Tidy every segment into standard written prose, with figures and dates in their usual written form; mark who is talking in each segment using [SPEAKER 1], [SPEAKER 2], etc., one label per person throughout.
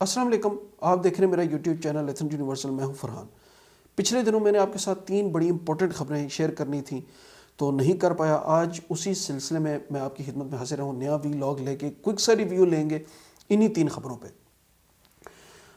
[SPEAKER 1] السلام علیکم، آپ دیکھ رہے ہیں میرا یوٹیوب چینل ایتھنٹ یونیورسل. میں ہوں فرحان. پچھلے دنوں میں نے آپ کے ساتھ 3 بڑی امپورٹنٹ خبریں شیئر کرنی تھیں تو نہیں کر پایا. آج اسی سلسلے میں آپ کی خدمت میں حاضر ہوں. نیا ولاگ لے کے کوئک سا ریویو لیں گے انہی 3 خبروں پہ.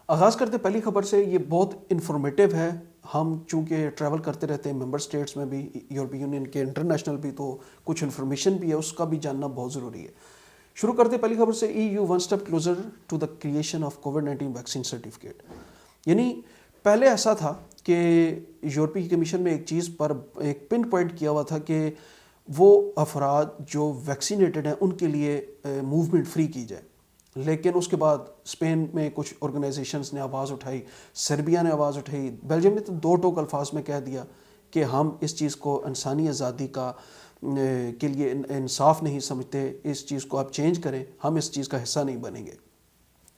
[SPEAKER 1] آغاز کرتے پہلی خبر سے. یہ بہت انفارمیٹیو ہے. ہم چونکہ ٹریول کرتے رہتے ہیں ممبر سٹیٹس میں بھی، یورپی یونین کے انٹرنیشنل بھی، تو کچھ انفارمیشن بھی ہے، اس کا بھی جاننا بہت ضروری ہے. شروع کرتے پہلی خبر سے. EU one step closer to the creation of کووڈ-19 ویکسین سرٹیفکیٹ. یعنی پہلے ایسا تھا کہ یورپی کمیشن میں ایک چیز پر ایک پن پوائنٹ کیا ہوا تھا کہ وہ افراد جو ویکسینیٹڈ ہیں ان کے لیے موومنٹ فری کی جائے. لیکن اس کے بعد اسپین میں کچھ آرگنائزیشنز نے آواز اٹھائی، سربیا نے آواز اٹھائی، بیلجیم نے تو 2 ٹوک الفاظ میں کہہ دیا کہ ہم اس چیز کو انسانی آزادی کے لیے انصاف نہیں سمجھتے، اس چیز کو آپ چینج کریں، ہم اس چیز کا حصہ نہیں بنیں گے.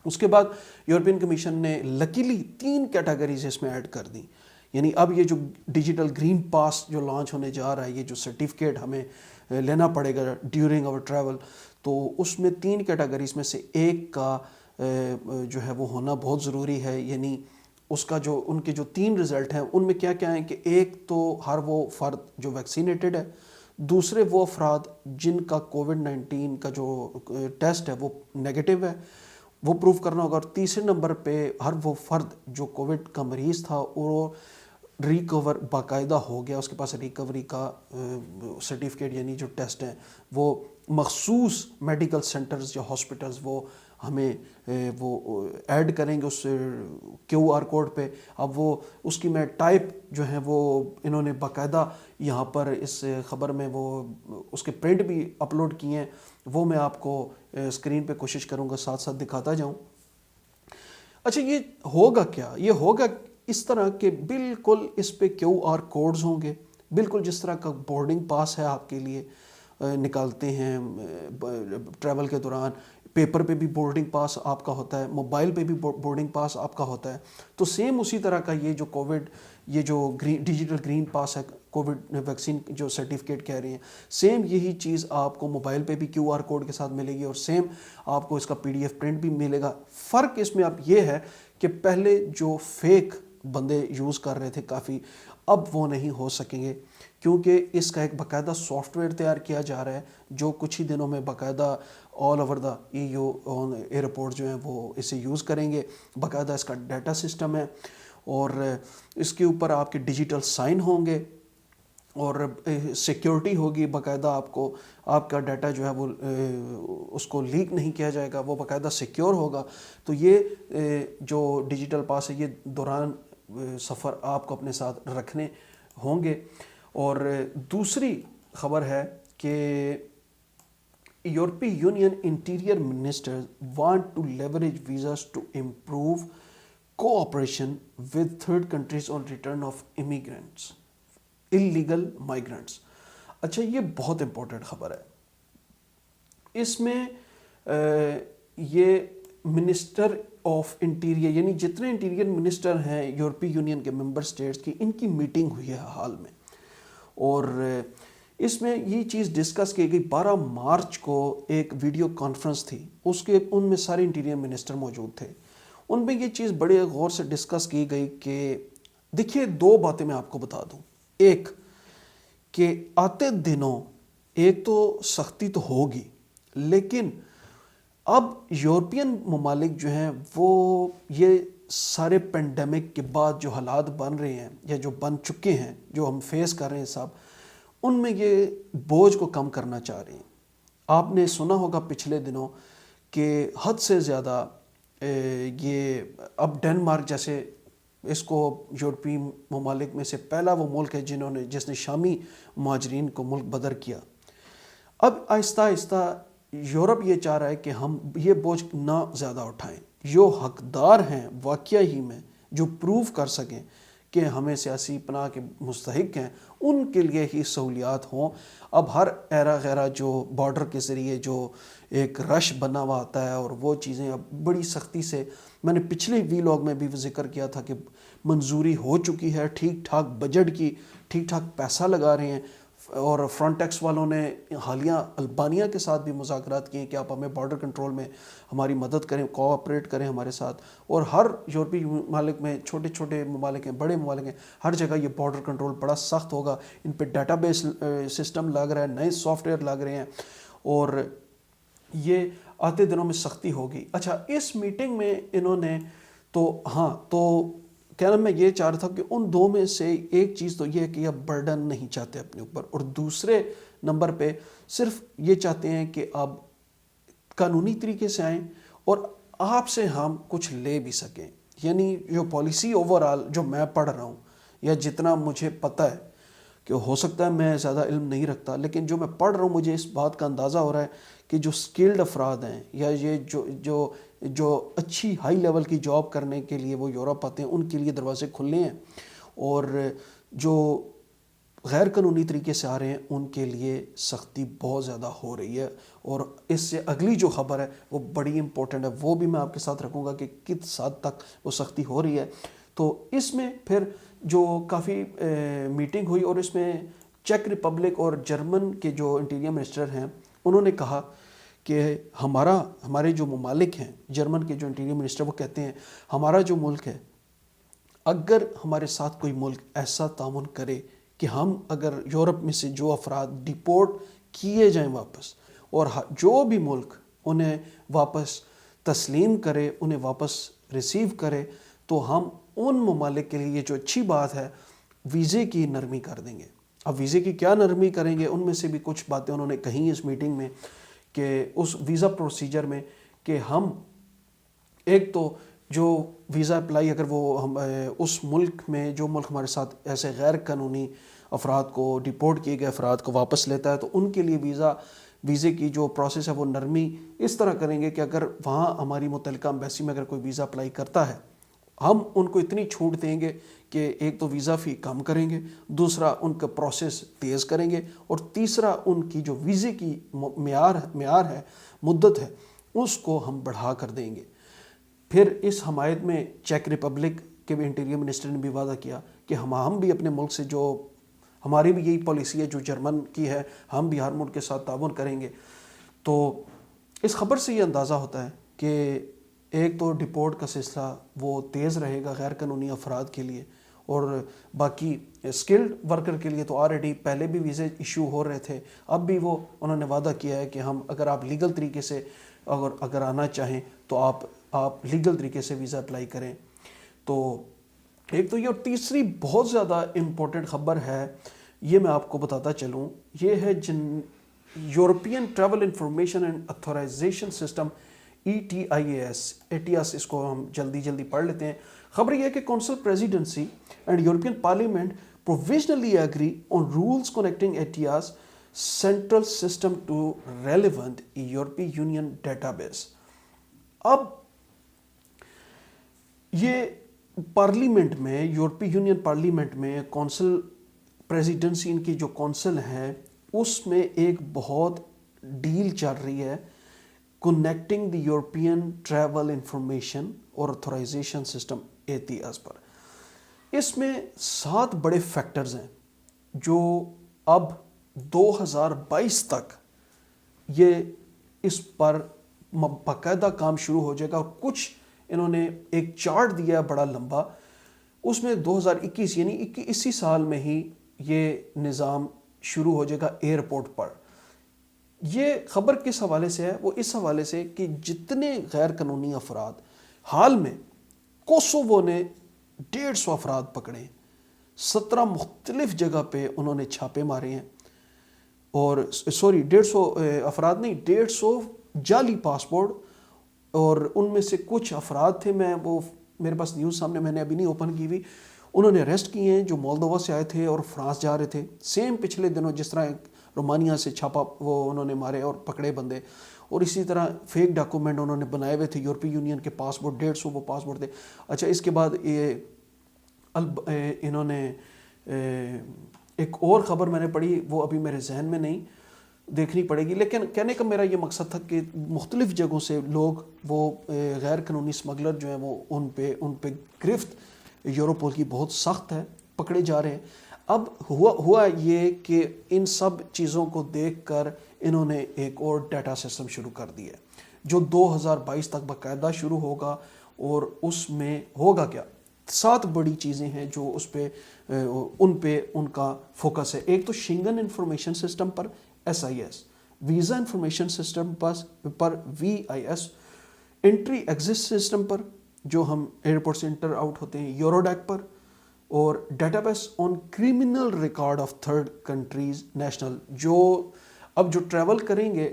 [SPEAKER 1] اس کے بعد یورپین کمیشن نے لکیلی 3 کیٹیگریز اس میں ایڈ کر دیں. یعنی اب یہ جو ڈیجیٹل گرین پاس جو لانچ ہونے جا رہا ہے، یہ جو سرٹیفکیٹ ہمیں لینا پڑے گا ڈیورنگ آور ٹریول، تو اس میں 3 کیٹیگریز میں سے ایک کا جو ہے وہ ہونا بہت ضروری ہے. یعنی اس کا جو ان کے جو 3 رزلٹ ہیں ان میں کیا کیا ہیں کہ ایک تو ہر وہ فرد جو ویکسینیٹڈ ہے، دوسرے وہ افراد جن کا کووڈ-19 کا جو ٹیسٹ ہے وہ نیگیٹو ہے، وہ پروف کرنا ہوگا. اور تیسرے نمبر پہ ہر وہ فرد جو کووڈ کا مریض تھا وہ ریکور باقاعدہ ہو گیا، اس کے پاس ریکوری کا سرٹیفکیٹ یعنی جو ٹیسٹ ہیں وہ مخصوص میڈیکل سینٹرز یا ہاسپٹلز وہ ہمیں وہ ایڈ کریں گے اس QR کوڈ پہ. اب وہ اس کی میں ٹائپ جو ہیں وہ انہوں نے باقاعدہ یہاں پر اس خبر میں وہ اس کے پرنٹ بھی اپلوڈ کیے ہیں، وہ میں آپ کو اسکرین پہ کوشش کروں گا ساتھ ساتھ دکھاتا جاؤں. اچھا، یہ ہوگا کیا؟ یہ ہوگا اس طرح کہ بالکل اس پہ QR کوڈز ہوں گے، بالکل جس طرح کا بورڈنگ پاس ہے آپ کے لیے نکالتے ہیں ٹریول کے دوران. پیپر پہ بھی بورڈنگ پاس آپ کا ہوتا ہے، موبائل پہ بھی بورڈنگ پاس آپ کا ہوتا ہے. تو سیم اسی طرح کا یہ جو ڈیجیٹل گرین پاس ہے، کووڈ ویکسین جو سرٹیفکیٹ کہہ رہے ہیں، سیم یہی چیز آپ کو موبائل پہ بھی QR کوڈ کے ساتھ ملے گی اور سیم آپ کو اس کا PDF پرنٹ بھی ملے گا. فرق اس میں اب یہ ہے کہ پہلے جو فیک بندے یوز کر رہے تھے کافی، اب وہ نہیں ہو سکیں گے کیونکہ اس کا ایک باقاعدہ سافٹ ویئر تیار کیا جا رہا ہے جو کچھ ہی دنوں میں باقاعدہ all over the EU airport جو ہیں وہ اسے یوز کریں گے. باقاعدہ اس کا ڈیٹا سسٹم ہے اور اس کے اوپر آپ کے ڈیجیٹل سائن ہوں گے اور سیکیورٹی ہوگی. باقاعدہ آپ کا ڈیٹا جو ہے وہ اس کو لیک نہیں کیا جائے گا، وہ باقاعدہ سیکیور ہوگا. تو یہ جو ڈیجیٹل پاس ہے یہ دوران سفر آپ کو اپنے ساتھ رکھنے ہوں گے. اور دوسری خبر ہے کہ European Union interior minister want to leverage visas to improve cooperation with third countries on return of immigrants illegal migrants. اچھا، یہ بہت امپورٹنٹ خبر ہے. اس میں یہ منسٹر آف انٹیریئر یعنی جتنے انٹیریئر منسٹر ہیں یورپی یونین کے ممبر سٹیٹس کی، ان کی میٹنگ ہوئی ہے حال میں اور اس میں یہ چیز ڈسکس کی گئی. 12 مارچ کو ایک ویڈیو کانفرنس تھی، ان میں سارے انٹیریئر منسٹر موجود تھے. ان میں یہ چیز بڑے غور سے ڈسکس کی گئی کہ دیکھیے 2 باتیں میں آپ کو بتا دوں. ایک کہ آتے دنوں ایک تو سختی تو ہوگی، لیکن اب یورپین ممالک جو ہیں وہ یہ سارے پینڈیمک کے بعد جو حالات بن رہے ہیں یا جو بن چکے ہیں، جو ہم فیس کر رہے ہیں سب، ان میں یہ بوجھ کو کم کرنا چاہ رہے ہیں. آپ نے سنا ہوگا پچھلے دنوں کہ حد سے زیادہ یہ اب ڈنمارک جیسے اس کو یورپی ممالک میں سے پہلا وہ ملک ہے جس نے شامی مہاجرین کو ملک بدر کیا. اب آہستہ آہستہ یورپ یہ چاہ رہا ہے کہ ہم یہ بوجھ نہ زیادہ اٹھائیں. جو حقدار ہیں واقعہ ہی میں، جو پروف کر سکیں کہ ہمیں سیاسی پناہ کے مستحق ہیں، ان کے لیے ہی سہولیات ہوں. اب ہر ایرا غیرہ جو بارڈر کے ذریعے جو ایک رش بنا ہوا آتا ہے اور وہ چیزیں اب بڑی سختی سے، میں نے پچھلے ویلاگ میں بھی ذکر کیا تھا کہ منظوری ہو چکی ہے ٹھیک ٹھاک بجٹ کی، ٹھیک ٹھاک پیسہ لگا رہے ہیں. اور فرنٹیکس والوں نے حالیہ البانیہ کے ساتھ بھی مذاکرات کیے کہ آپ ہمیں بارڈر کنٹرول میں ہماری مدد کریں، کوآپریٹ کریں ہمارے ساتھ. اور ہر یورپی ممالک میں چھوٹے چھوٹے ممالک ہیں، بڑے ممالک ہیں، ہر جگہ یہ بارڈر کنٹرول بڑا سخت ہوگا. ان پہ ڈیٹا بیس سسٹم لگ رہا ہے، نئے سافٹ ویئر لگ رہے ہیں اور یہ آتے دنوں میں سختی ہوگی. اچھا، اس میٹنگ میں انہوں نے تو کہنا میں یہ چاہ رہا تھا کہ ان دو میں سے ایک چیز تو یہ ہے کہ یہ برڈن نہیں چاہتے اپنے اوپر، اور دوسرے نمبر پہ صرف یہ چاہتے ہیں کہ آپ قانونی طریقے سے آئیں اور آپ سے ہم کچھ لے بھی سکیں. یعنی جو پالیسی اوورآل جو میں پڑھ رہا ہوں یا جتنا مجھے پتہ ہے، کہ ہو سکتا ہے میں زیادہ علم نہیں رکھتا، لیکن جو میں پڑھ رہا ہوں مجھے اس بات کا اندازہ ہو رہا ہے کہ جو سکلڈ افراد ہیں یا یہ جو اچھی ہائی لیول کی جاب کرنے کے لیے وہ یورپ آتے ہیں، ان کے لیے دروازے کھلے ہیں، اور جو غیر قانونی طریقے سے آ رہے ہیں ان کے لیے سختی بہت زیادہ ہو رہی ہے. اور اس سے اگلی جو خبر ہے وہ بڑی امپورٹنٹ ہے، وہ بھی میں آپ کے ساتھ رکھوں گا کہ کس حد تک وہ سختی ہو رہی ہے. تو اس میں پھر جو کافی میٹنگ ہوئی اور اس میں چیک ریپبلک اور جرمن کے جو انٹیریئر منسٹر ہیں انہوں نے کہا کہ ہمارے جو ممالک ہیں، جرمن کے جو انٹیریئر منسٹر وہ کہتے ہیں ہمارا جو ملک ہے، اگر ہمارے ساتھ کوئی ملک ایسا تعاون کرے کہ ہم اگر یورپ میں سے جو افراد ڈیپورٹ کیے جائیں واپس، اور جو بھی ملک انہیں واپس تسلیم کرے، انہیں واپس ریسیو کرے، تو ہم ان ممالک کے لیے یہ جو اچھی بات ہے ویزے کی نرمی کر دیں گے. اب ویزے کی کیا نرمی کریں گے، ان میں سے بھی کچھ باتیں انہوں نے کہیں اس میٹنگ میں، کہ اس ویزا پروسیجر میں کہ ہم ایک تو جو ویزا اپلائی اگر وہ ہم اس ملک میں جو ملک ہمارے ساتھ ایسے غیر قانونی افراد کو، ڈیپورٹ کیے گئے افراد کو واپس لیتا ہے، تو ان کے لیے ویزے کی جو پروسیس ہے وہ نرمی اس طرح کریں گے کہ اگر وہاں ہماری متعلقہ امبیسی میں اگر کوئی ویزا اپلائی کرتا ہے، ہم ان کو اتنی چھوٹ دیں گے کہ ایک تو ویزا فی کم کریں گے، دوسرا ان کا پروسیس تیز کریں گے، اور تیسرا ان کی جو ویزے کی معیار ہے، مدت ہے، اس کو ہم بڑھا کر دیں گے. پھر اس حمایت میں چیک ریپبلک کے بھی انٹیریئر منسٹر نے بھی وعدہ کیا کہ ہم بھی اپنے ملک سے، جو ہماری بھی یہی پالیسی ہے جو جرمن کی ہے، ہم بھی ہر ملک کے ساتھ تعاون کریں گے. تو اس خبر سے یہ اندازہ ہوتا ہے کہ ایک تو ڈیپورٹ کا سلسلہ وہ تیز رہے گا غیر قانونی افراد کے لیے، اور باقی اسکلڈ ورکر کے لیے تو آلریڈی پہلے بھی ویزے ایشو ہو رہے تھے، اب بھی انہوں نے وعدہ کیا ہے کہ ہم اگر آپ لیگل طریقے سے اگر آنا چاہیں تو آپ لیگل طریقے سے ویزا اپلائی کریں. تو ایک تو یہ، اور تیسری بہت زیادہ امپورٹنٹ خبر ہے، یہ میں آپ کو بتاتا چلوں، یہ ہے European travel information and authorization system ETIAS، اس کو ہم جلدی پڑھ لیتے ہیں. خبر یہ ہے کہ council presidency and European parliament provisionally agree on rules connecting ETIAS central system to relevant European Union database. اب یہ پارلیمنٹ میں، یورپی یونین پارلیمنٹ میں کونسل پریزیڈنسی، ان کی جو کونسل ہے، اس میں ایک بہت ڈیل چل رہی ہے connecting the European travel information اور اتھورائزیشن سسٹم ETIAS پر. اس میں 7 بڑے فیکٹرز ہیں جو اب 2022 تک یہ اس پر باقاعدہ کام شروع ہو جائے گا. اور کچھ انہوں نے ایک چارٹ دیا ہے بڑا لمبا، اس میں 2021 یعنی اسی سال میں ہی یہ نظام شروع ہو جائے گا ایئرپورٹ پر. یہ خبر کس حوالے سے ہے؟ وہ اس حوالے سے کہ جتنے غیر قانونی افراد حال میں کوسوو نے 150 افراد پکڑے، 17 مختلف جگہ پہ انہوں نے چھاپے مارے ہیں، اور 150 افراد نہیں، 150 جعلی پاسپورٹ، اور ان میں سے کچھ افراد تھے، میرے پاس نیوز سامنے، میں نے ابھی نہیں اوپن کی ہوئی، انہوں نے اریسٹ کیے ہیں جو مولدووا سے آئے تھے اور فرانس جا رہے تھے. سیم پچھلے دنوں جس طرح رومانیہ سے چھاپا وہ انہوں نے مارے اور پکڑے بندے، اور اسی طرح فیک ڈاکومنٹ انہوں نے بنائے ہوئے تھے یورپی یونین کے پاسپورٹ، 150 وہ پاسپورٹ تھے. اچھا، اس کے بعد انہوں نے ایک اور خبر میں نے پڑھی، وہ ابھی میرے ذہن میں نہیں، دیکھنی پڑے گی، لیکن کہنے کا میرا یہ مقصد تھا کہ مختلف جگہوں سے لوگ، وہ غیر قانونی اسمگلر جو ہیں، وہ ان پہ گرفت یوروپول کی بہت سخت ہے، پکڑے جا رہے ہیں. اب ہوا یہ کہ ان سب چیزوں کو دیکھ کر انہوں نے ایک اور ڈیٹا سسٹم شروع کر دیا جو 2022 تک باقاعدہ شروع ہوگا، اور اس میں ہوگا کیا، 7 بڑی چیزیں ہیں جو اس پہ ان کا فوکس ہے۔ ایک تو شنگن انفارمیشن سسٹم پر SIS، ویزا انفارمیشن سسٹم پر VIS، انٹری ایگزٹ سسٹم پر جو ہم ایئرپورٹ سے انٹر آؤٹ ہوتے ہیں یوروڈیک پر، اور data base on criminal record of third countries national, جو اب جو ٹریول کریں گے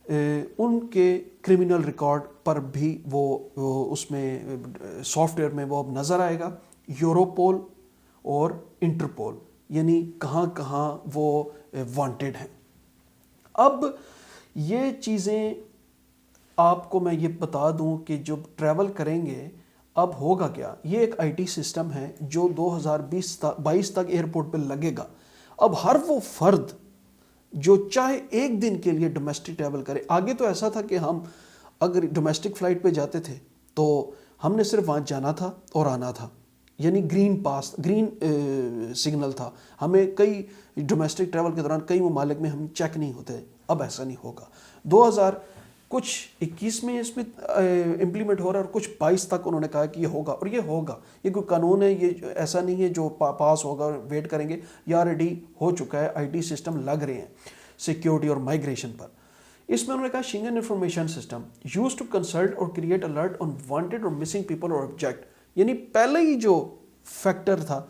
[SPEAKER 1] ان کے کرمنل ریکارڈ پر بھی وہ اس میں سافٹ ویئر میں وہ اب نظر آئے گا، یوروپول اور انٹرپول، یعنی کہاں کہاں وہ وانٹیڈ ہیں۔ اب یہ چیزیں آپ کو میں یہ بتا دوں کہ جب ٹریول کریں گے اب ہوگا کیا، یہ ایک IT سسٹم ہے جو 2022 تک ایئرپورٹ پہ لگے گا۔ اب ہر وہ فرد جو چاہے ایک دن کے لیے ڈومیسٹک ٹریول کرے، آگے تو ایسا تھا کہ ہم اگر ڈومیسٹک فلائٹ پہ جاتے تھے تو ہم نے صرف وہاں جانا تھا اور آنا تھا، یعنی گرین سگنل تھا، ہمیں کئی ڈومیسٹک ٹریول کے دوران کئی ممالک میں ہم چیک نہیں ہوتے۔ اب ایسا نہیں ہوگا، 2021 میں اس میں امپلیمنٹ ہو رہا ہے، اور کچھ 22 تک انہوں نے کہا کہ یہ ہوگا، اور یہ ہوگا، یہ کوئی قانون ہے، یہ ایسا نہیں ہے جو پاس ہوگا اور ویٹ کریں گے، یہ آلریڈی ہو چکا ہے، IT سسٹم لگ رہے ہیں سیکیورٹی اور مائگریشن پر۔ اس میں انہوں نے کہا Schengen information system use to consult اور کریٹ الرٹ آن وانٹیڈ اور مسنگ پیپل اور آبجیکٹ، یعنی پہلے ہی جو فیکٹر تھا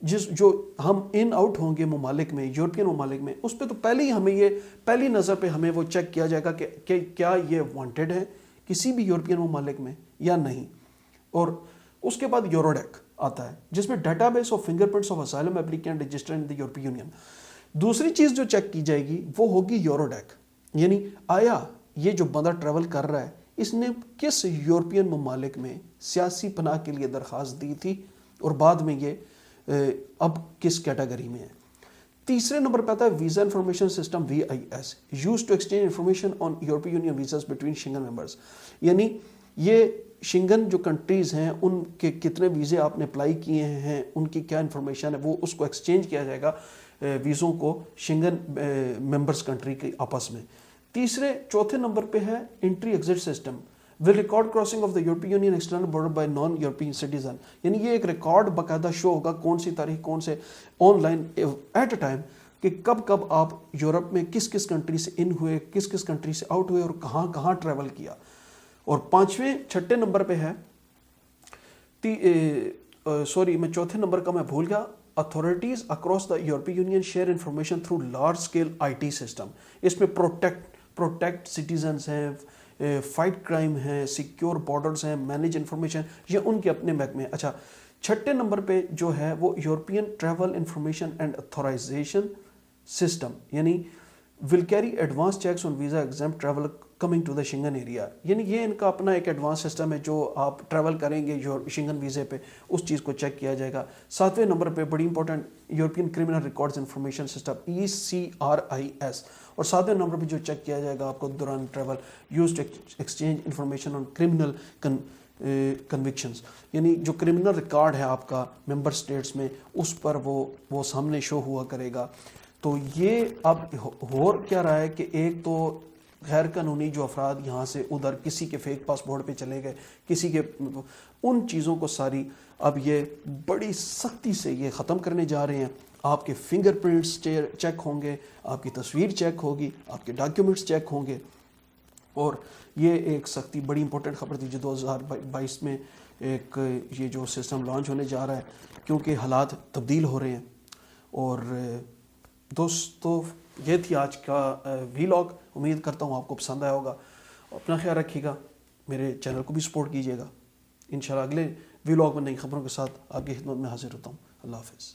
[SPEAKER 1] جو ہم ان آؤٹ ہوں گے ممالک میں، یورپین ممالک میں، اس پہ تو پہلے ہی ہمیں یہ پہلی نظر پہ ہمیں وہ چیک کیا جائے گا کہ کیا یہ وانٹیڈ ہے کسی بھی یورپین ممالک میں یا نہیں۔ اور اس کے بعد یوروڈیک آتا ہے جس میں database of fingerprints of asylum applicant registered in the یورپی یونین۔ دوسری چیز جو چیک کی جائے گی وہ ہوگی یوروڈیک، یعنی آیا یہ جو بندہ ٹریول کر رہا ہے اس نے کس یورپین ممالک میں سیاسی پناہ کے لیے درخواست دی تھی، اور بعد میں یہ اب کس کیٹیگری میں ہے۔ تیسرے نمبر پہ آتا ہے visa information system VIS، use to exchange information on European Union visas between Schengen members, یعنی یہ شنگن جو کنٹریز ہیں ان کے کتنے ویزے آپ نے اپلائی کیے ہیں، ان کی کیا انفارمیشن ہے، وہ اس کو ایکسچینج کیا جائے گا ویزوں کو شنگن ممبرز کنٹری کے آپس میں۔ چوتھے نمبر پہ ہے entry exit system will record crossing of the European Union external border by non-European citizen، یعنی یہ ایک ریکارڈ باقاعدہ شو ہوگا کون سی تاریخ کون سے online at a time کہ کب کب آپ یورپ میں کس کس کنٹری سے ان ہوئے، کس کس کنٹری سے آؤٹ ہوئے، اور کہاں کہاں ٹریول کیا۔ اور چھٹے نمبر پہ ہے میں چوتھے نمبر کا میں بھول گیا، اتھارٹیز اکراس دا یورپی union share information through large scale IT system, اس میں پروٹیکٹ سٹیزنز ہیں، فائٹ کرائم ہے، سیکیور بارڈرز ہیں، مینیج انفارمیشن، یہ ان کے اپنے محکمے۔ اچھا، چھٹے نمبر پہ جو ہے وہ European travel information and authorization system, یعنی will carry advance checks on visa exempt travel coming to the Schengen area, یعنی یہ ان کا اپنا ایک ایڈوانس سسٹم ہے جو آپ ٹریول کریں گے شنگن ویزے پہ اس چیز کو چیک کیا جائے گا۔ 7ویں نمبر پہ بڑی important European criminal records information system ECRIS، اور 7ویں نمبر پہ جو چیک کیا جائے گا آپ کو دوران travel use to exchange information on criminal convictions, یعنی جو کرمنل ریکارڈ ہے آپ کا ممبر سٹیٹس میں اس پر وہ سامنے شو ہوا کرے گا۔ تو یہ اب ہو کیا رہا ہے کہ ایک تو غیر قانونی جو افراد یہاں سے ادھر کسی کے فیک پاسپورٹ پہ چلے گئے، کسی کے ان چیزوں کو ساری اب یہ بڑی سختی سے یہ ختم کرنے جا رہے ہیں۔ آپ کے فنگر پرنٹس چیک ہوں گے، آپ کی تصویر چیک ہوگی، آپ کے ڈاکیومنٹس چیک ہوں گے، اور یہ ایک سختی بڑی امپورٹنٹ خبر تھی جو 2022 میں ایک یہ جو سسٹم لانچ ہونے جا رہا ہے، کیونکہ حالات تبدیل ہو رہے ہیں۔ اور دوستو یہ تھی آج کا ویلاگ، امید کرتا ہوں آپ کو پسند آیا ہوگا۔ اپنا خیال رکھیے گا، میرے چینل کو بھی سپورٹ کیجیے گا۔ انشاءاللہ اگلے ویلاگ میں نئی خبروں کے ساتھ آپ کی خدمت میں حاضر ہوتا ہوں۔ اللہ حافظ۔